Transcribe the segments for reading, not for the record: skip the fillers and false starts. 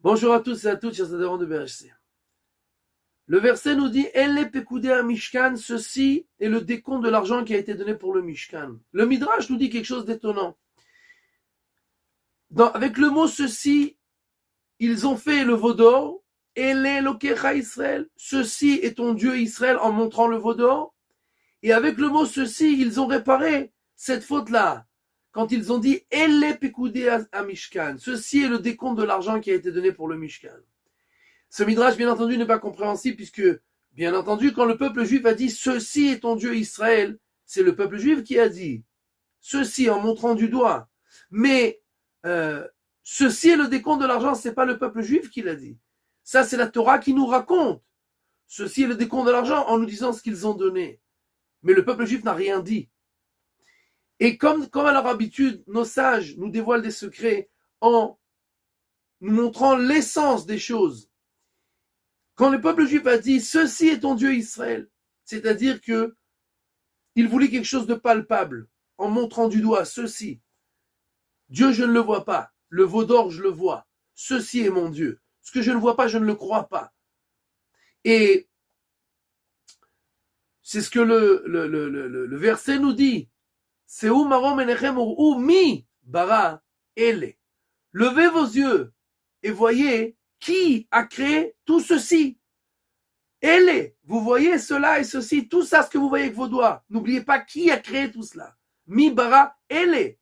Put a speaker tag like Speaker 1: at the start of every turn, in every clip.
Speaker 1: Bonjour à tous et à toutes, chers adhérents de BHC. Le verset nous dit Elle Pekoudé à Mishkan, ceci est le décompte de l'argent qui a été donné pour le Mishkan. Le Midrash nous dit quelque chose d'étonnant. Avec le mot ceci, ils ont fait le veau d'or. Elle Lokecha Israël, ceci est ton Dieu Israël en montrant le veau d'or. Et avec le mot ceci, ils ont réparé cette faute-là. Quand ils ont dit Elle Pekoudé à Mishkan, ceci est le décompte de l'argent qui a été donné pour le Mishkan. Ce midrash, bien entendu, n'est pas compréhensible puisque, bien entendu, quand le peuple juif a dit « Ceci est ton Dieu Israël », c'est le peuple juif qui a dit « Ceci » en montrant du doigt. Mais ceci est le décompte de l'argent, c'est pas le peuple juif qui l'a dit. Ça, c'est la Torah qui nous raconte. Ceci est le décompte de l'argent en nous disant ce qu'ils ont donné. Mais le peuple juif n'a rien dit. Et comme à leur habitude, nos sages nous dévoilent des secrets en nous montrant l'essence des choses. Quand le peuple juif a dit « Ceci est ton Dieu Israël », c'est-à-dire que il voulait quelque chose de palpable, en montrant du doigt « Ceci ». Dieu, je ne le vois pas. Le veau d'or, je le vois. Ceci est mon Dieu. Ce que je ne vois pas, je ne le crois pas. Et c'est ce que le verset nous dit. « Seu marom enechem ou mi bara ele ». Levez vos yeux et voyez qui a créé tout ceci. Elle, vous voyez cela et ceci, tout ça, ce que vous voyez avec vos doigts. N'oubliez pas qui a créé tout cela. Mi bara elle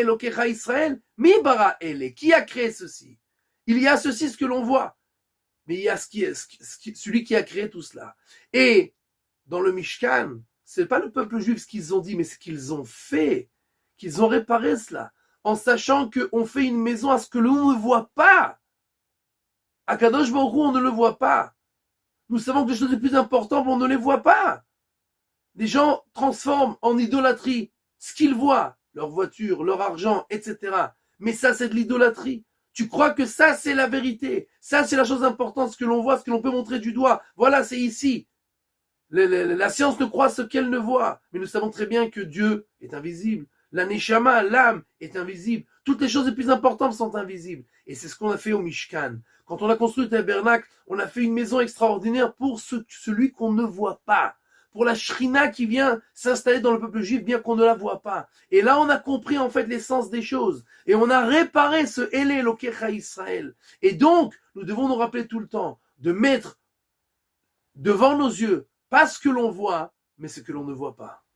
Speaker 1: lokecha Israël, mi bara elle. Qui a créé ceci? Il y a ceci, ce que l'on voit. Mais il y a celui qui a créé tout cela. Et dans le Mishkan, c'est pas le peuple juif ce qu'ils ont dit, mais ce qu'ils ont fait, qu'ils ont réparé cela, en sachant qu'on fait une maison à ce que l'on ne voit pas. À Kadosh Baruch Hu, on ne le voit pas. Nous savons que les choses les plus importantes, on ne les voit pas. Les gens transforment en idolâtrie ce qu'ils voient, leur voiture, leur argent, etc. Mais ça, c'est de l'idolâtrie. Tu crois que ça, c'est la vérité. Ça, c'est la chose importante, ce que l'on voit, ce que l'on peut montrer du doigt. Voilà, c'est ici. La science ne croit ce qu'elle ne voit. Mais nous savons très bien que Dieu est invisible. La neshama, l'âme, est invisible. Toutes les choses les plus importantes sont invisibles. Et c'est ce qu'on a fait au Mishkan. Quand on a construit le tabernacle, on a fait une maison extraordinaire pour celui qu'on ne voit pas. Pour la shrina qui vient s'installer dans le peuple juif, bien qu'on ne la voit pas. Et là, on a compris en fait l'essence des choses. Et on a réparé ce Ele Lokecha Israël. Et donc, nous devons nous rappeler tout le temps de mettre devant nos yeux pas ce que l'on voit, mais ce que l'on ne voit pas.